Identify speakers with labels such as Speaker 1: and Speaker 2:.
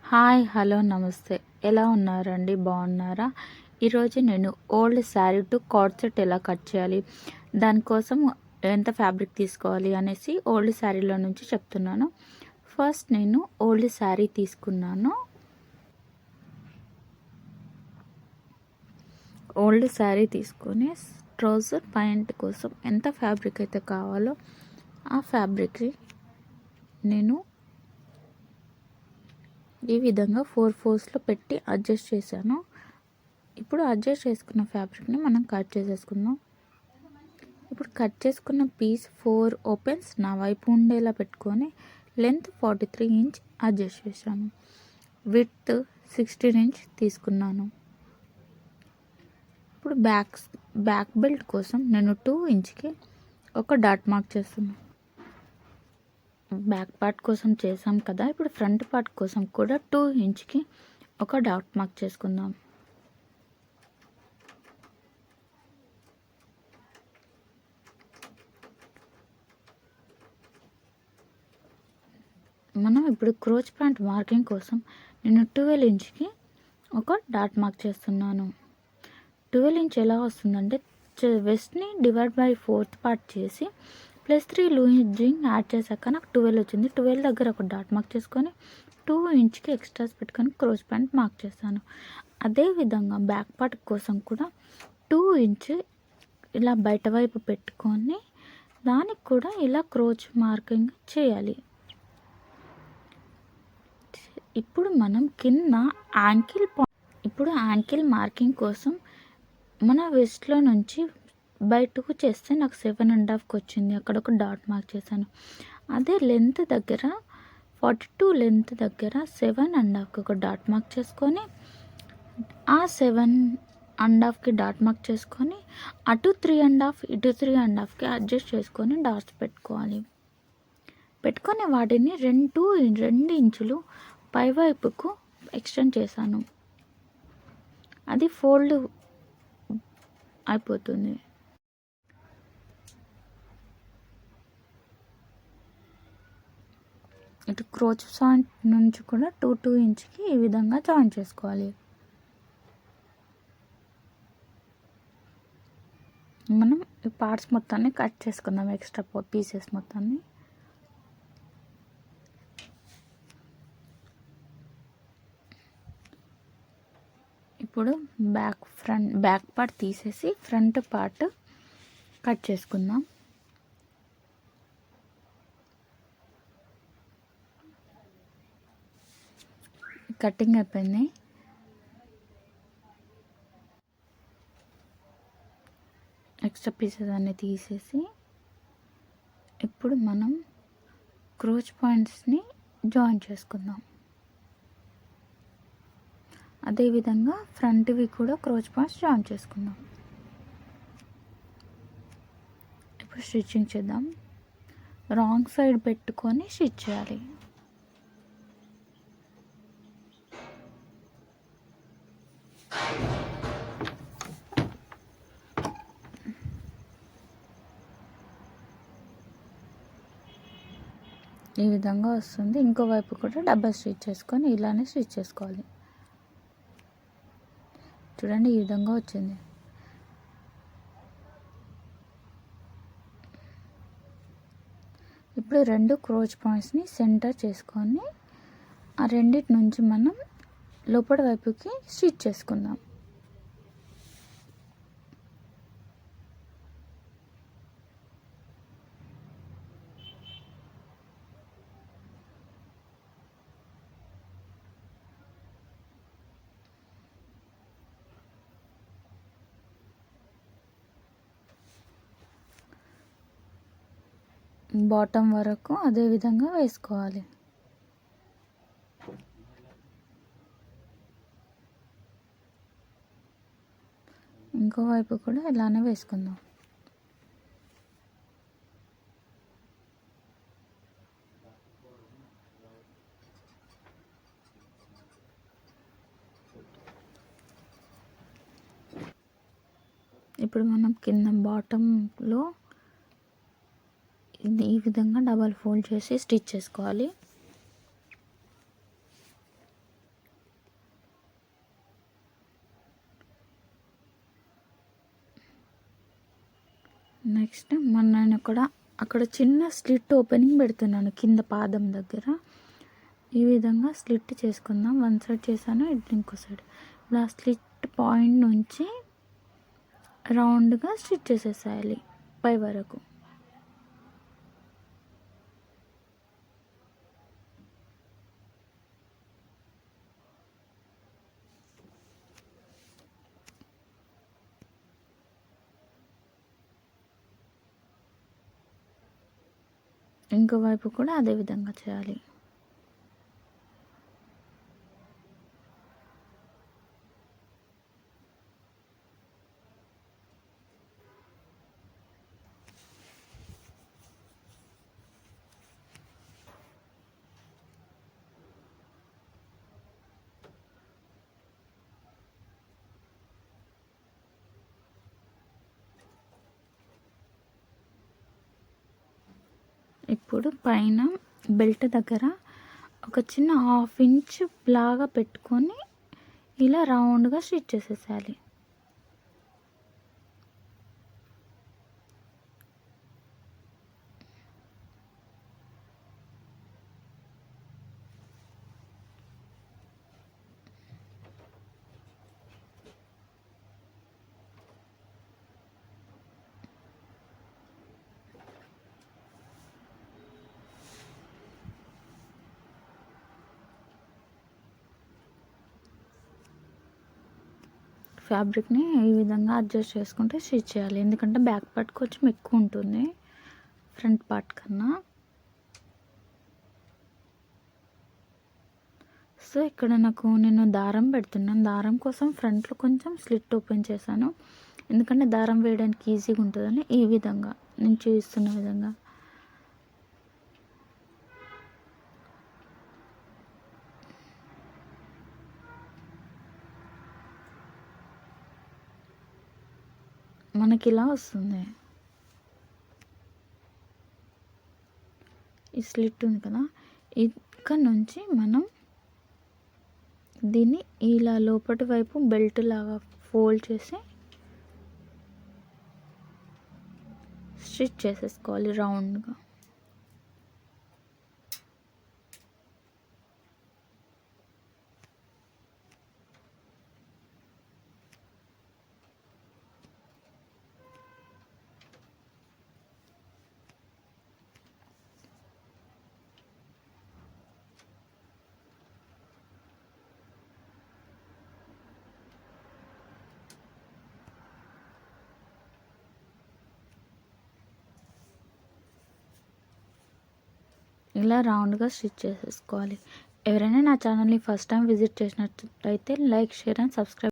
Speaker 1: Hi hello నమస్తే. ఎలా ఉన్నారండి? బాగున్నారా? ఈరోజు నేను old sari to card set ఎలా కట్ చేయాలి, దానికోసం ఎంత ఫ్యాబ్రిక్ తీసుకోవాలి అనేసి ఓల్డ్ శారీలో నుంచి చెప్తున్నాను. ఫస్ట్ నేను ఓల్డ్ శారీ తీసుకున్నాను. ఓల్డ్ శారీ తీసుకొని ట్రౌజర్ ప్యాంట్ కోసం ఎంత ఫ్యాబ్రిక్ అయితే కావాలో ఆ ఫ్యాబ్రిక్ని నేను ఈ విధంగా 4 ఫోల్డ్స్లో పెట్టి అడ్జస్ట్ చేశాను. ఇప్పుడు అడ్జస్ట్ చేసుకున్న ఫ్యాబ్రిక్ని మనం కట్ చేసేసుకుందాం. ఇప్పుడు కట్ చేసుకున్న పీస్ 4 ఓపెన్స్ నా వైపు ఉండేలా పెట్టుకొని లెంత్ 43 ఇంచ్ అడ్జస్ట్ చేశాను. విడ్త్ 16 ఇంచ్ తీసుకున్నాను. ఇప్పుడు బ్యాక్ బెల్ట్ కోసం నేను 2 ఇంచ్కి ఒక డాట్ మార్క్ చేస్తున్నాను. బ్యాక్ పార్ట్ కోసం చేసాం కదా, ఇప్పుడు ఫ్రంట్ పార్ట్ కోసం కూడా 2 ఇంచ్కి ఒక డాట్ మార్క్ చేసుకుందాం. మనం ఇప్పుడు క్రోచ్ ప్యాంట్ మార్కింగ్ కోసం నేను 12 ఇంచ్కి ఒక డాట్ మార్క్ చేస్తున్నాను. 12 ఇంచ్ ఎలా వస్తుందంటే వెస్ట్ని డివైడ్ బై 4th పార్ట్ చేసి +3 లూజింగ్ యాడ్ చేశాక నాకు 12 వచ్చింది. 12 దగ్గర ఒక డాట్ మార్క్ చేసుకొని 2 ఇంచ్కి ఎక్స్ట్రాస్ పెట్టుకొని క్రోచ్ ప్యాంట్ మార్క్ చేశాను. అదేవిధంగా బ్యాక్ పార్ట్ కోసం కూడా 2 ఇంచ్ ఇలా బయట వైపు పెట్టుకొని దానికి కూడా ఇలా క్రోచ్ మార్కింగ్ చేయాలి. ఇప్పుడు మనం కింద యాంకిల్ మార్కింగ్ కోసం మన వెస్ట్లో నుంచి బయటకు చేస్తే నాకు 7.5కి వచ్చింది. అక్కడ ఒక డాట్ మార్క్ చేశాను. అదే లెంత్ దగ్గర 42 లెంత్ దగ్గర 7.5కి ఒక డాట్ మార్క్ చేసుకొని ఆ 7.5కి డాట్ మార్క్ చేసుకొని అటు 3.5 ఇటు 3.5కి అడ్జస్ట్ చేసుకొని డాట్స్ పెట్టుకొని వాటిని 2 ఇంచులు పైవైపుకు ఎక్స్టెండ్ చేశాను. అది ఫోల్డ్ అయిపోతుంది. ఇటు క్రోచ్ పాయింట్ నుంచి కూడా 2 ఇంచ్కి ఈ విధంగా జాయిన్ చేసుకోవాలి. మనం ఈ పార్ట్స్ మొత్తాన్ని కట్ చేసుకుందాం, ఎక్స్ట్రా పీసెస్ మొత్తాన్ని. ఇప్పుడు బ్యాక్ పార్ట్ తీసేసి ఫ్రంట్ పార్ట్ కట్ చేసుకుందాం. కటింగ్ అయిపోయింది. ఎక్స్ట్రా పీసెస్ అన్నీ తీసేసి ఇప్పుడు మనం క్రోచ్ పాయింట్స్ని జాయిన్ చేసుకుందాం. అదేవిధంగా ఫ్రంట్వి కూడా క్రోచ్ పాయింట్స్ జాయిన్ చేసుకుందాం. ఇప్పుడు స్టిచ్చింగ్ చేద్దాం. రాంగ్ సైడ్ పెట్టుకొని స్టిచ్ చేయాలి. ఈ విధంగా వస్తుంది. ఇంకో వైపు కూడా డబల్ స్టిచ్ చేసుకొని ఇలానే స్టిచ్ చేసుకోవాలి. చూడండి, ఈ విధంగా వచ్చింది. ఇప్పుడు 2 క్రోచ్ పాయింట్స్ని సెంటర్ చేసుకొని ఆ రెండిటి నుంచి మనం లోపల వైపుకి స్టిచ్ చేసుకుందాం. బాటమ్ వరకు అదే విధంగా వేసుకోవాలి. ఇంకో వైపు కూడా ఇలానే వేసుకుందాం. ఇప్పుడు మనం కింద బాటంలో ఈ విధంగా డబల్ ఫోల్డ్ చేసి స్టిచ్ చేసుకోవాలి. నెక్స్ట్ నేను అక్కడ చిన్న స్లిట్ ఓపెనింగ్ పెడుతున్నాను కింద పాదం దగ్గర. ఈ విధంగా స్లిట్ చేసుకుందాం. వన్ సైడ్ చేశాను, ఇటు ఇంకో సైడ్. ఇప్పుడు ఆ స్లిట్ పాయింట్ నుంచి రౌండ్గా స్టిచ్ చేసేసేయాలి పై వరకు. ఇంకో వైపు కూడా అదే విధంగా చేయాలి. ఇప్పుడు పైన బెల్ట్ దగ్గర ఒక చిన్న 1/2 ఇంచ్ లాగా పెట్టుకొని ఇలా రౌండ్గా స్టిచ్ చేసేసేయాలి. ఫ్యాబ్రిక్ని ఈ విధంగా అడ్జస్ట్ చేసుకుంటే స్టిచ్ చేయాలి. ఎందుకంటే బ్యాక్ పార్ట్ కొంచెం ఎక్కువ ఉంటుంది ఫ్రంట్ పార్ట్ కన్నా. సో ఇక్కడ నేను దారం పెడుతున్నాను. దారం కోసం ఫ్రంట్లో కొంచెం స్లిట్ ఓపెన్ చేశాను. ఎందుకంటే దారం వేయడానికి ఈజీగా ఉంటుందని ఈ విధంగా నేను చూపిస్తున్న విధంగా. మనకి ఇలా వస్తుంది. ఈ స్లిట్ ఉంది కదా, ఇక్కడ నుంచి మనం దీన్ని ఇలా లోపటి వైపు బెల్ట్ లాగా ఫోల్డ్ చేసి స్టిచ్ చేసేసుకోవాలి రౌండ్గా. ఇలా రౌండ్గా స్టిచ్ చేసేసుకోవాలి. ఎవరైనా నా ఛానల్ని ఫస్ట్ టైం విజిట్ చేసినట్లయితే లైక్, షేర్ అండ్ సబ్స్క్రైబ్